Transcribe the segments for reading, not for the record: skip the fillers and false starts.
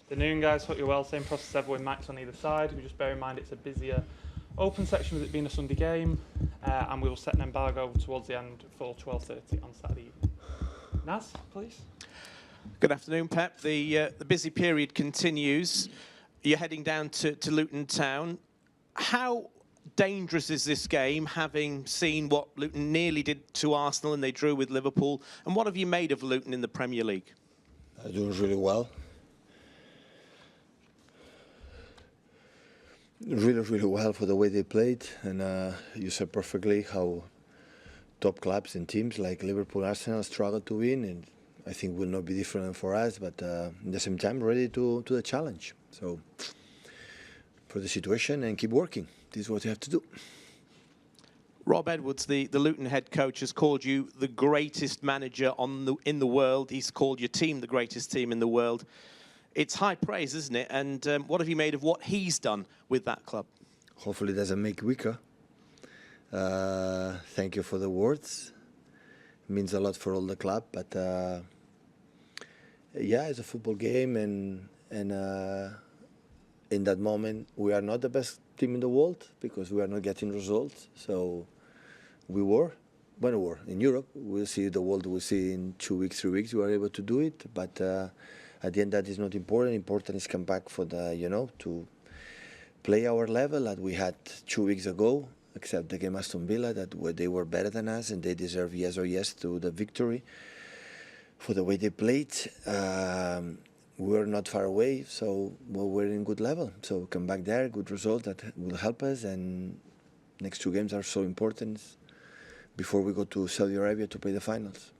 Afternoon, guys. Hope you're well. Same process ever with Max on either side. We just bear in mind it's a busier open section with it being a Sunday game, and we will set an embargo towards the end for 12:30 on Saturday evening. Naz, please. Good afternoon, Pep. The busy period continues. You're heading down to Luton Town. How dangerous is this game, having seen what Luton nearly did to Arsenal and they drew with Liverpool? And what have you made of Luton in the Premier League? Doing really well. Really well for the way they played. And you said perfectly how top clubs and teams like Liverpool, Arsenal struggle to win. And I think will not be different for us, but at the same time, ready to the challenge. So for the situation and keep working. This is what you have to do. Rob Edwards, the Luton head coach, has called you the greatest manager in the world. He's called your team the greatest team in the world. It's high praise, isn't it? And what have you made of what he's done with that club? Hopefully it doesn't make weaker. Thank you for the words. It means a lot for all the club. But yeah, it's a football game. And in that moment, we are not the best team in the world because we are not getting results. So we were. When we were in Europe, we'll see the world. We'll see in 2 weeks, 3 weeks. We are able to do it. But at the end, that is not important. Important is come back for the to play our level that we had 2 weeks ago. Except the game Aston Villa, they were better than us and they deserve yes or yes to the victory for the way they played. We were not far away, so we're in good level. So come back there, good result that will help us. And next 2 games are so important before we go to Saudi Arabia to play the finals.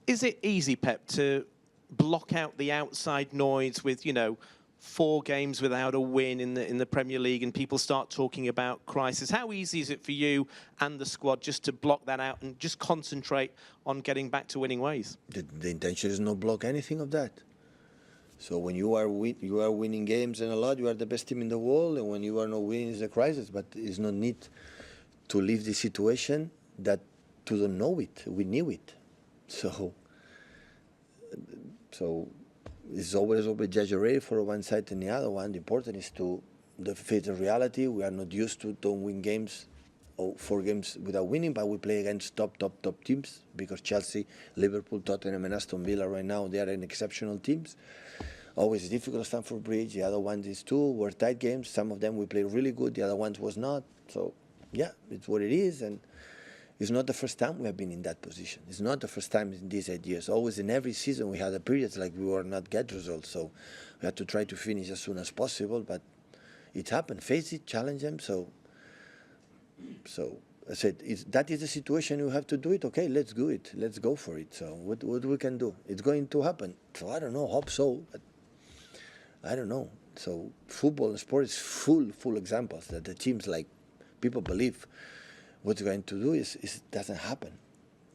Is it easy, Pep, to block out the outside noise with 4 games without a win in the Premier League, and people start talking about crisis? How easy is it for you and the squad just to block that out and just concentrate on getting back to winning ways? The intention is not block anything of that. So when you are winning games and a lot, you are the best team in the world, and when you are not winning, it's a crisis. But it's no need to leave the situation that to don't know it. We knew it, so it's always exaggerated for one side and the other one. The important is to face the reality. We are not used to don't win games or 4 games without winning, but we play against top teams because Chelsea, Liverpool, Tottenham and Aston Villa right now, they are in exceptional teams. Always difficult at Stamford Bridge. The other ones is too, were tight games. Some of them we played really good, the other ones was not. So yeah, it's what it is. And it's not the first time we have been in that position. It's not the first time in these 8 years. Always in every season we had a period like we were not get results. So we had to try to finish as soon as possible. But it happened. Face it, challenge them. So I said, that is the situation. You have to do it. Okay, let's do it. Let's go for it. So what we can do? It's going to happen. So I don't know. Hope so. But I don't know. So football and sport is full examples that the teams like people believe. What's going to do is doesn't happen.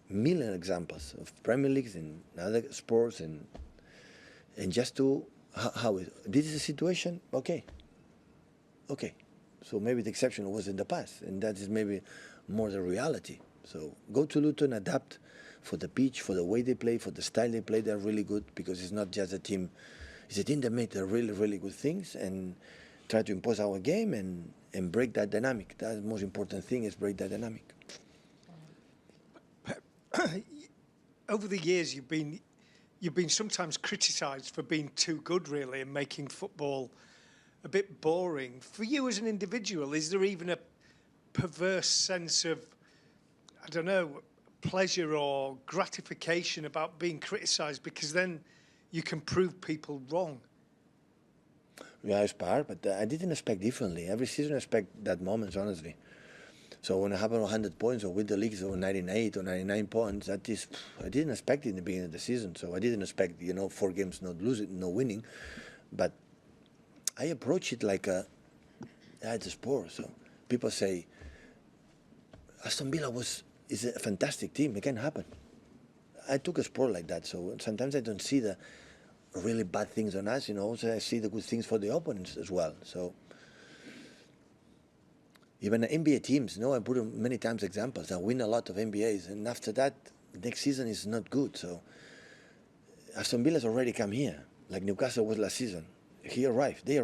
Million examples of Premier Leagues and other sports and just to how this is the situation. Okay. So maybe the exception was in the past, and that is maybe more the reality. So go to Luton, adapt for the pitch, for the way they play, for the style they play. They're really good because it's not just a team. It's a team that made the really good things and try to impose our game and break that dynamic. That's the most important thing, is break that dynamic. Over the years, you've been sometimes criticised for being too good, really, and making football a bit boring. For you as an individual, is there even a perverse sense of, I don't know, pleasure or gratification about being criticised, because then you can prove people wrong? Yeah, it's part, but I didn't expect differently. Every season I expect that moment, honestly. So when I have 100 points or with the leagues or 98 or 99 points, that is, I didn't expect it in the beginning of the season. So I didn't expect, 4 games not losing, no winning. But I approach it like it's a sport. So people say, Aston Villa is a fantastic team. It can happen. I took a sport like that. So sometimes I don't see the really bad things on us, so I see the good things for the opponents as well. So even the NBA teams, I put many times examples. I win a lot of NBAs, and after that, next season is not good. So Aston Villa's already come here. like Newcastle was last season. They arrived. They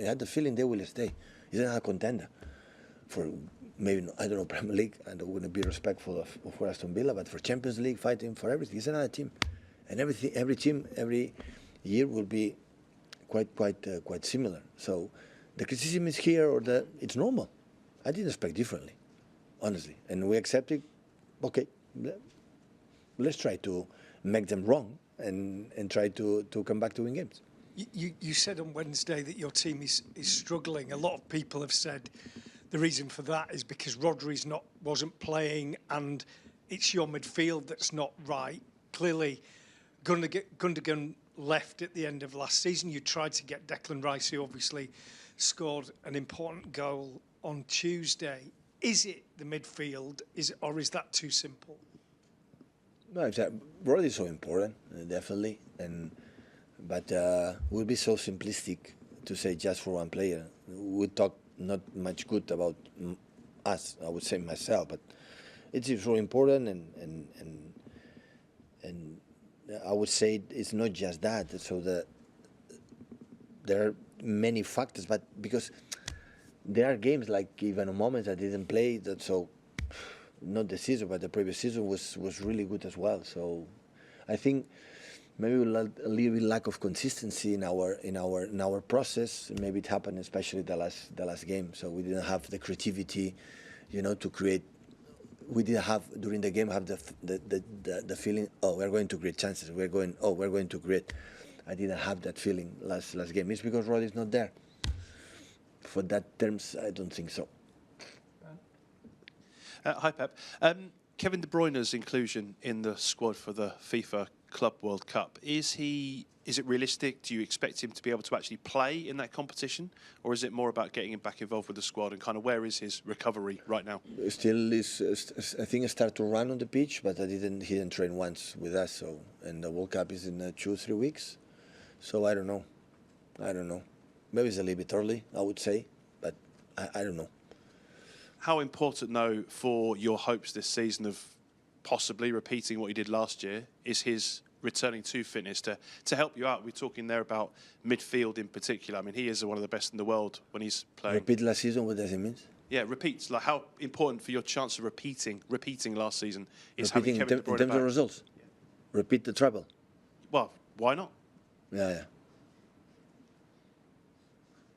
had the feeling they will stay. He's not a contender for maybe, I don't know, Premier League. I don't want to be respectful of Aston Villa, but for Champions League, fighting for everything. He's another team, and every team every year will be quite similar. So the criticism is here, or it's normal. I didn't expect differently, honestly, and we accept it. Okay, let's try to make them wrong and try to come back to win games. You said on Wednesday that your team is struggling. A lot of people have said the reason for that is because Rodri wasn't playing, and it's your midfield that's not right. Clearly, Gundogan left at the end of last season. You tried to get Declan Rice, who obviously scored an important goal on Tuesday. Is it the midfield, or is that too simple? No, Rodri is so important, definitely, but it would be so simplistic to say just for one player. We talk not much good about us, I would say myself, but it's so important, and I would say it's not just that. So there are many factors, but because there are games like even a moment I didn't play, so not the season, but the previous season was really good as well. So I think maybe a little bit lack of consistency in our process. Maybe it happened especially the last game. So we didn't have the creativity, to create. We didn't have during the game the feeling, we're going to create chances. We're going to create. I didn't have that feeling last game. It's because Rodri is not there. For that terms, I don't think so. Hi, Pep. Kevin de Bruyne's inclusion in the squad for the FIFA Club World Cup, is it realistic? Do you expect him to be able to actually play in that competition, or is it more about getting him back involved with the squad, and kind of where is his recovery right now? Still I think he started to run on the pitch, but he didn't train once with us. So, and the World Cup is in 2-3 weeks. So I don't know. Maybe it's a little bit early, I would say, but I don't know. How important, though, for your hopes this season of possibly repeating what he did last year is his returning to fitness to help you out? We're talking there about midfield in particular. I mean, he is one of the best in the world when he's playing. Repeat last season, what does it mean? Yeah, repeats. Like, how important for your chance of repeating last season is repeating having Kevin De Bruyne in terms back. of results? Yeah. Repeat the treble? Well, why not? Yeah.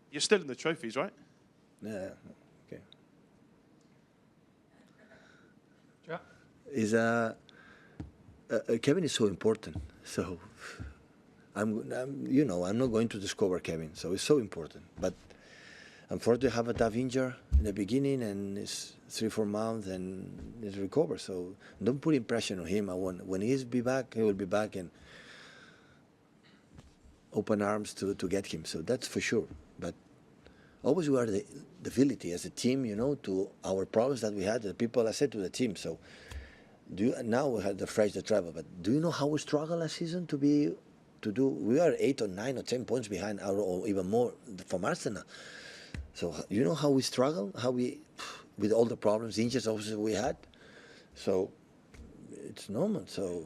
You're still in the trophies, right? Yeah. Okay. Yeah. Kevin is so important. So I'm not going to discover Kevin. So it's so important. But unfortunately, have a tough injury in the beginning, and it's 3-4 months, and he's recovered. So don't put impression on him. When he's be back, he will be back, and open arms to get him. So that's for sure. But always we are the ability as a team, to our problems that we had. The people I said to the team. So now we have the travel. But do you know how we struggled last season to do? We are 8 or 9 or 10 points behind, or even more from Arsenal. So you know how we struggle, with all the problems, injuries also we had. So it's normal. So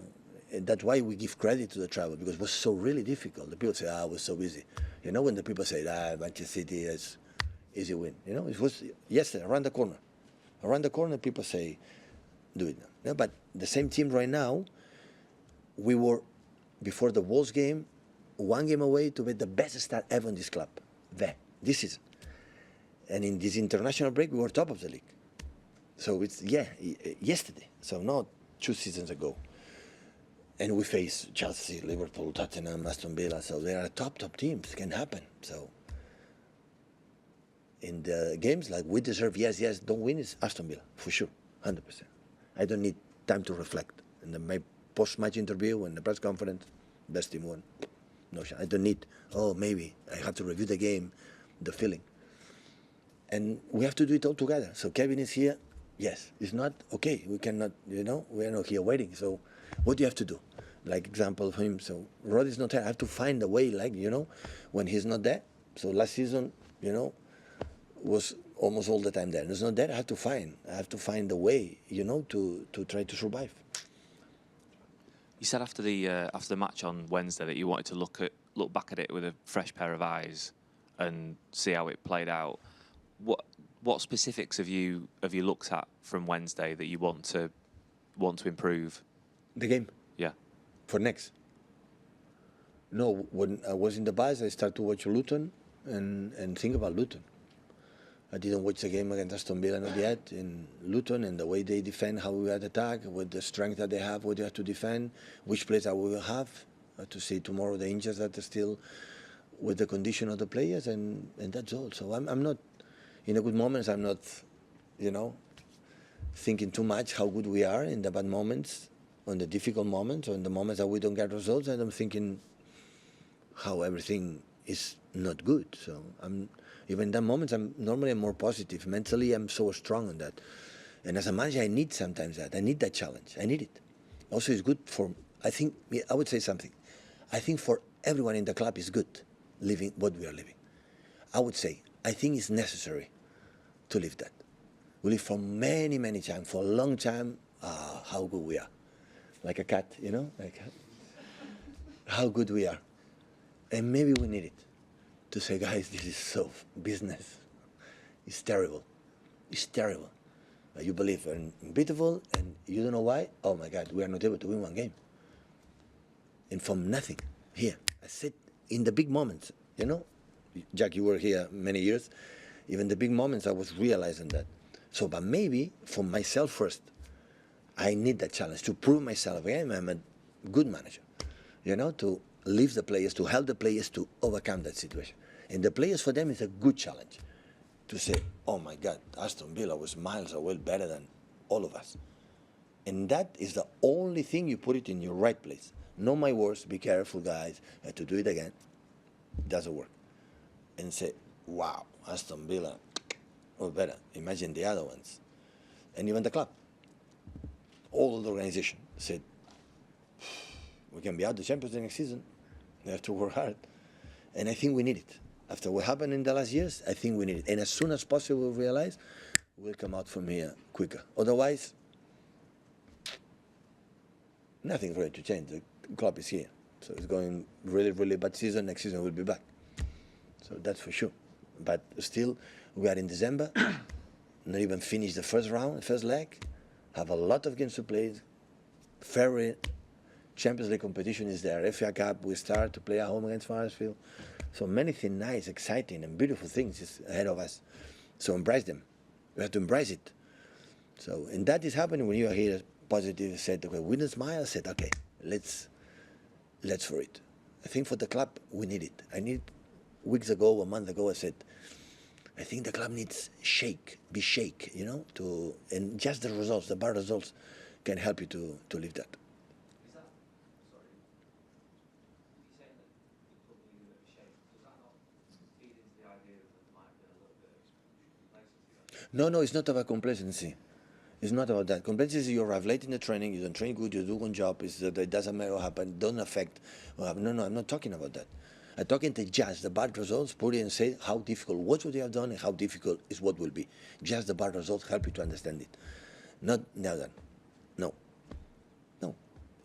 that's why we give credit to the travel, because it was so really difficult. The people say, it was so easy. When the people say, Manchester City is easy win. It was yesterday, around the corner. Around the corner, people say, do it now. But the same team right now, we were, before the Wolves game, 1 game away to be the best start ever in this club. This season. And in this international break, we were top of the league. So it's, yesterday. So not 2 seasons ago. And we face Chelsea, Liverpool, Tottenham, Aston Villa. So they are top teams. It can happen. So in the games like we deserve, yes, don't win, is Aston Villa, for sure, 100%. I don't need time to reflect. In my post-match interview and the press conference, best team won. No shot. I don't need, maybe I have to review the game, the feeling. And we have to do it all together. So Kevin is here. Yes, it's not okay. We cannot, we are not here waiting. So what do you have to do? Like example of him. So Rod is not there. I have to find a way, when he's not there. So last season, was almost all the time there. And it's not there. I have to find a way, to try to survive. You said after the match on Wednesday that you wanted to look at look back at it with a fresh pair of eyes and see how it played out, what specifics have you looked at from Wednesday that you want to improve? The game. Yeah. For next. No, when I was in the bus, I started to watch Luton and think about Luton. I didn't watch the game against Aston Villa not yet in Luton, and the way they defend, how we had attack, with the strength that they have, what they have to defend, which players that we will have, to see tomorrow the injuries that are still with the condition of the players, and that's all. So I'm not, in the good moments, I'm not, thinking too much how good we are in the bad moments, on the difficult moments, or in the moments that we don't get results, and I'm thinking how everything is not good. So even in that moment, I'm normally more positive. Mentally, I'm so strong on that. And as a manager, I need sometimes that. I need that challenge. I need it. Also, it's good for, I would say something. I think for everyone in the club is good living what we are living. I would say, I think it's necessary to live that. We live for many, many times, for a long time, how good we are. Like a cat, like how good we are. And maybe we need it to say, guys, this is so business. It's terrible. It's terrible. You believe in beautiful, and you don't know why. Oh my God, we are not able to win one game. And from nothing, here, I said in the big moments, Jack, you were here many years. Even the big moments, I was realizing that. So, but maybe for myself first, I need that challenge to prove myself again. I'm a good manager, to leave the players, to help the players to overcome that situation. And the players, for them, is a good challenge to say, oh my God, Aston Villa was miles away better than all of us. And that is the only thing you put it in your right place. Know my words, be careful, guys, I have to do it again. It doesn't work. And say, wow, Aston Villa was better. Imagine the other ones. And even the club. All the organization said, we can be out the Champions League next season. We have to work hard. And I think we need it. After what happened in the last years, I think we need it. And as soon as possible, we realize we'll come out from here quicker. Otherwise, nothing's ready to change. The club is here. So it's going really, really bad season. Next season we'll be back. So that's for sure. But still, we are in December. Not even finished the first round, first leg. Have a lot of games to play. Ferry, Champions League competition is there. FA Cup, we start to play at home against Mansfield. So many things nice, exciting, and beautiful things is ahead of us. So embrace them. We have to embrace it. So, and that is happening when you are here positive, said, okay, we didn't smile, said, okay, let's for it. I think for the club, we need it. Weeks ago, a month ago, I said, I think the club needs be shake, and just the results, the bad results, can help you to live that. Is that, sorry, you saying that the club needs a bit of shape, does that not feed into the idea that there might have been a little bit of complacency? No, it's not about complacency. It's not about that. Complacency, you arrive late in the training, you don't train good, you do one job, it doesn't matter what happened, don't affect what happened. No, I'm not talking about that. I'm talking to judge the bad results, put it and say how difficult what would you have done and how difficult is what will be. Just the bad results help you to understand it. Not now then. No.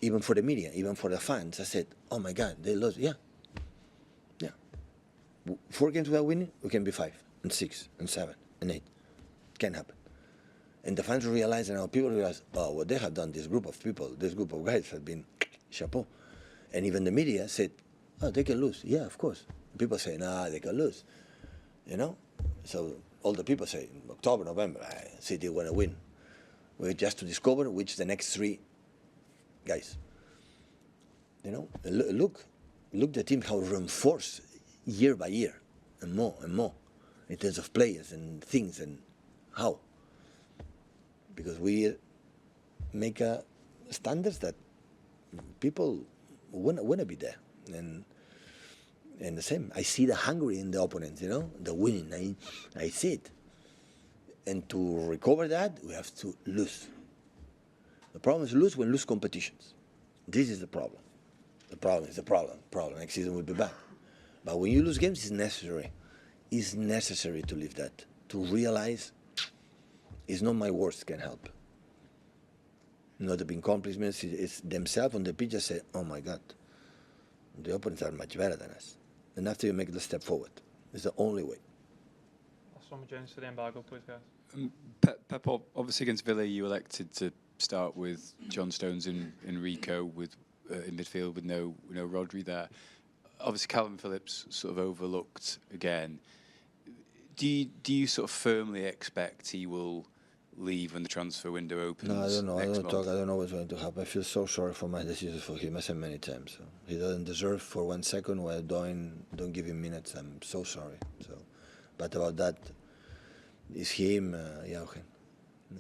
Even for the media, even for the fans, I said, oh my God, they lost. Yeah. 4 games without winning, we can be 5 and 6 and 7 and 8. It can happen. And the fans realize, and our people realize, oh, what they have done, this group of people, this group of guys have been chapeau. And even the media said, oh, they can lose. Yeah, of course. People say, nah, they can lose. So all the people say, October, November, City want to win. We're just to discover which the next 3 guys. Look the team how reinforced year by year, and more in terms of players and things and how. Because we make standards that people want to be there. And the same, I see the hunger in the opponents, the winning. I see it. And to recover that, we have to lose. The problem is lose when lose competitions. This is the problem. The problem is the problem. Next season we'll be back. But when you lose games, it's necessary. It's necessary to live that. To realize it's not my words can help. Not the big accomplishments. It's themselves on the pitch that say, oh my God. The opponents are much better than us. And after you make the step forward, it's the only way. Last one with Jones for the embargo, please, guys. Pep, obviously against Villa, you elected to start with John Stones and Enrico with in midfield with no Rodri there. Obviously, Kalvin Phillips sort of overlooked again. Do you sort of firmly expect he will leave when the transfer window opens? No, I don't know. I next don't month? talk. I don't know what's going to happen. I feel so sorry for my decisions for him. I said many times. So he doesn't deserve for 1 second while don't give him minutes. I'm so sorry. So, but about that, it's him. Jochen.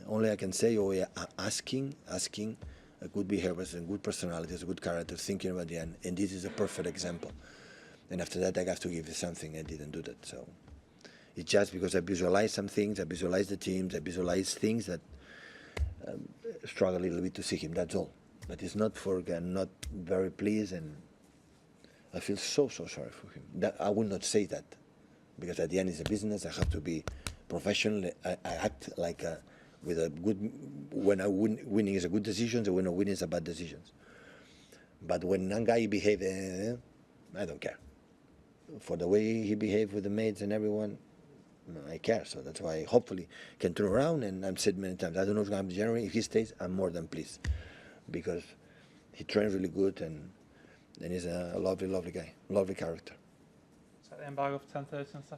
Only I can say, asking a good behaviors and good personalities, good character, thinking about the end, and this is a perfect example. And after that, I have to give you something. I didn't do that. So it's just because I visualize some things, I visualize the teams, I visualize things that struggle a little bit to see him. That's all. But it's not for I'm not very pleased, and I feel so sorry for him. That I will not say that, because at the end it's a business. I have to be professional. I act like with a good. When I winning is a good decision, and when I winning is a bad decision. But when one guy behave, I don't care. For the way he behaved with the mates and everyone, I care. So that's why hopefully can turn around. And I've said many times, I don't know if it's going to be January. If he stays, I'm more than pleased, because he trained really good and he's a lovely guy, lovely character. Set the embargo for 10:30 on Saturday.